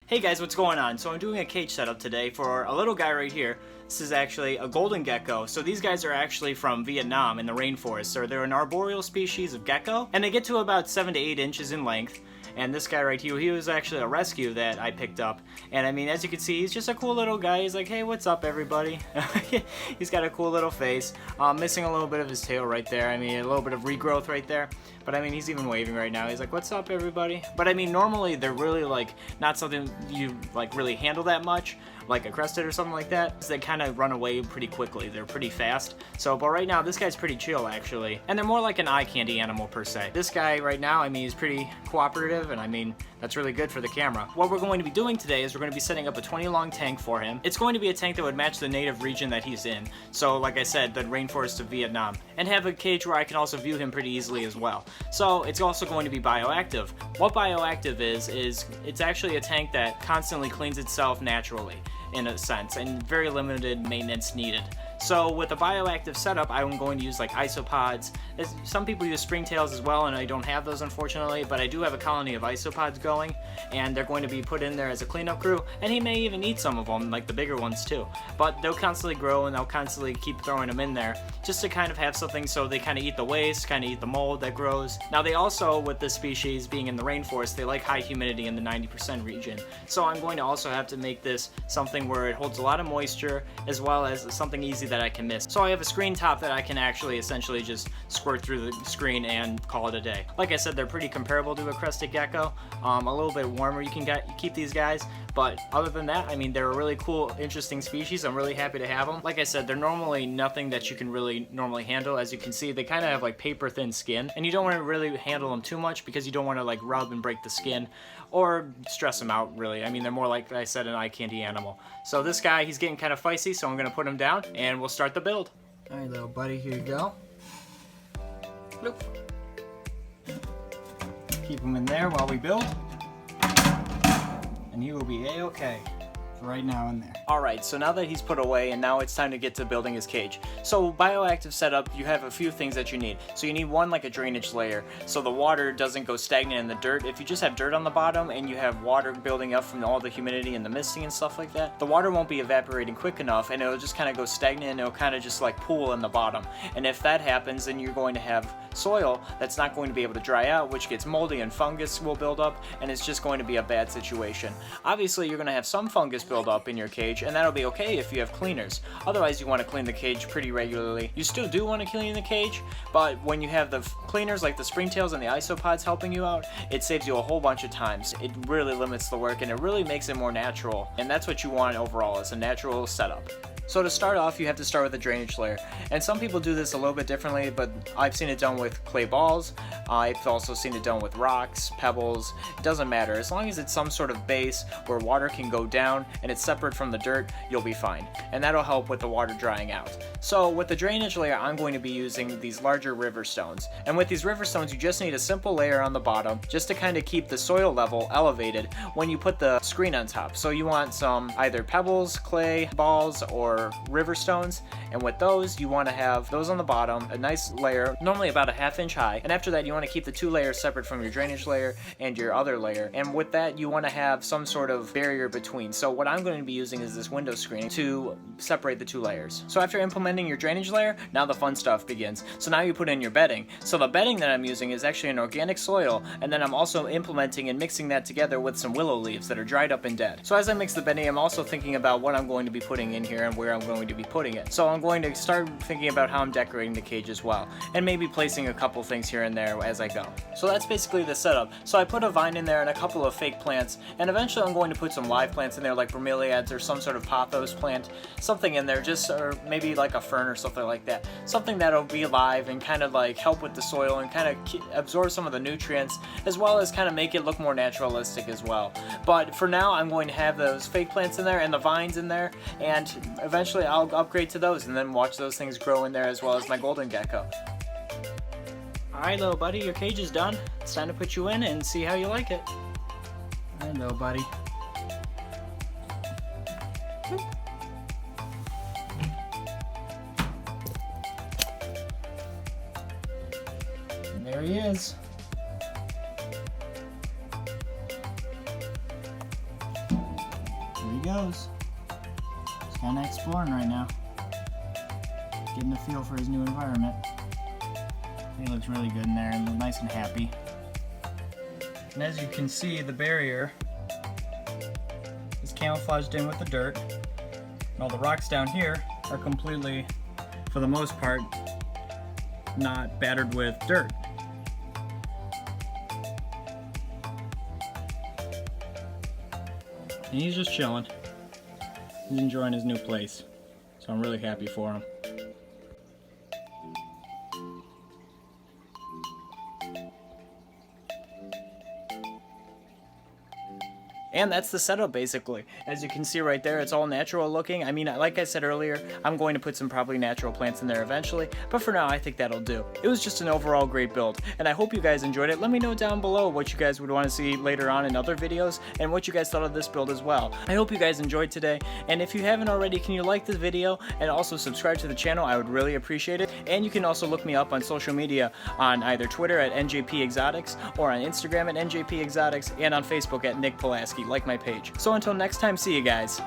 Hey guys, what's going on? So I'm doing a cage setup today for a little guy right here. This is actually a golden gecko. So these guys are actually from Vietnam in the rainforest. So they're an arboreal species of gecko, and they get to about 7 to 8 inches in length. And this guy right here, he was actually a rescue that I picked up. And I mean, as you can see, he's just a cool little guy. He's like, hey, what's up, everybody? He's got a cool little face. Missing a little bit of his tail right there. I mean, a little bit of regrowth right there. But I mean, he's even waving right now. He's like, what's up, everybody? But I mean, normally they're really like not something you like really handle that much, like a crested or something like that. They kind of run away pretty quickly. They're pretty fast. So, but right now, this guy's pretty chill actually. And they're more like an eye candy animal per se. This guy right now, I mean, he's pretty cooperative, and I mean, that's really good for the camera. What we're going to be doing today is we're going to be setting up a 20 long tank for him. It's going to be a tank that would match the native region that he's in. So like I said, the rainforest of Vietnam. And have a cage where I can also view him pretty easily as well. So it's also going to be bioactive. What bioactive is it's actually a tank that constantly cleans itself naturally, in a sense, and very limited maintenance needed. So with a bioactive setup, I'm going to use like isopods. Some people use springtails as well, and I don't have those unfortunately, but I do have a colony of isopods going, and they're going to be put in there as a cleanup crew, and he may even eat some of them, like the bigger ones too. But they'll constantly grow, and they'll constantly keep throwing them in there, just to kind of have something so they kind of eat the waste, kind of eat the mold that grows. Now they also, with this species being in the rainforest, they like high humidity in the 90% region. So I'm going to also have to make this something where it holds a lot of moisture, as well as something easy that I can miss. So I have a screen top that I can actually essentially just squirt through the screen and call it a day. Like I said, they're pretty comparable to a crested gecko. A little bit warmer you can keep these guys, but other than that, I mean, they're a really cool, interesting species. I'm really happy to have them. Like I said, they're normally nothing that you can really normally handle. As you can see, they kind of have like paper thin skin, and you don't want to really handle them too much because you don't want to like rub and break the skin or stress them out really. I mean, they're more like I said, an eye candy animal. So this guy, he's getting kind of feisty, so I'm gonna put him down and we'll start the build. All right, little buddy, here you go. Bloop. Keep him in there while we build, and he will be a-okay. Right now in there. Alright, so now that he's put away, and now it's time to get to building his cage. So bioactive setup, you have a few things that you need. So you need one, like a drainage layer, so the water doesn't go stagnant in the dirt. If you just have dirt on the bottom and you have water building up from all the humidity and the misting and stuff like that, the water won't be evaporating quick enough, and it'll just kind of go stagnant, and it'll kind of just like pool in the bottom. And if that happens, then you're going to have soil that's not going to be able to dry out, which gets moldy and fungus will build up, and it's just going to be a bad situation. Obviously, you're going to have some fungus build up in your cage, and that'll be okay if you have cleaners. Otherwise, you want to clean the cage pretty regularly. You still do want to clean the cage, but when you have the cleaners like the springtails and the isopods helping you out, it saves you a whole bunch of times. It really limits the work, and it really makes it more natural, and that's what you want overall, is a natural setup. So to start off, you have to start with a drainage layer. And some people do this a little bit differently, but I've seen it done with clay balls. I've also seen it done with rocks, pebbles. It doesn't matter. As long as it's some sort of base where water can go down and it's separate from the dirt, you'll be fine. And that'll help with the water drying out. So with the drainage layer, I'm going to be using these larger river stones. And with these river stones, you just need a simple layer on the bottom just to kind of keep the soil level elevated when you put the screen on top. So you want some either pebbles, clay balls, or river stones, and with those you want to have those on the bottom, a nice layer, normally about a ½ inch high, and after that you want to keep the two layers separate from your drainage layer and your other layer, and with that you want to have some sort of barrier between. So what I'm going to be using is this window screen to separate the two layers. So after implementing your drainage layer, now the fun stuff begins. So now you put in your bedding. So the bedding that I'm using is actually an organic soil, and then I'm also implementing and mixing that together with some willow leaves that are dried up and dead. So as I mix the bedding, I'm also thinking about what I'm going to be putting in here and where I'm going to be putting it. So I'm going to start thinking about how I'm decorating the cage as well, and maybe placing a couple things here and there as I go. So that's basically the setup. So I put a vine in there and a couple of fake plants, and eventually I'm going to put some live plants in there like bromeliads or some sort of pothos plant, something in there, just, or maybe like a fern or something like that. Something that'll be live and kind of like help with the soil and kind of absorb some of the nutrients, as well as kind of make it look more naturalistic as well. But for now, I'm going to have those fake plants in there and the vines in there, and eventually I'll upgrade to those and then watch those things grow in there, as well as my golden gecko. Alright, little buddy, your cage is done. It's time to put you in and see how you like it. All right, little buddy. And there he is. goes. He's kind of exploring right now. Getting a feel for his new environment. He looks really good in there and nice and happy. And as you can see, the barrier is camouflaged in with the dirt. And all the rocks down here are completely, for the most part, not battered with dirt. And he's just chilling. He's enjoying his new place. So I'm really happy for him. And that's the setup basically. As you can see right there, it's all natural looking. I mean, like I said earlier, I'm going to put some probably natural plants in there eventually, but for now I think that'll do. It was just an overall great build, and I hope you guys enjoyed it. Let me know down below what you guys would want to see later on in other videos, and what you guys thought of this build as well. I hope you guys enjoyed today, and if you haven't already, can you like this video and also subscribe to the channel? I would really appreciate it. And you can also look me up on social media on either Twitter at NJP Exotics, or on Instagram at NJP Exotics, and on Facebook at Nick Pulaski. Like my page. So until next time, see you guys.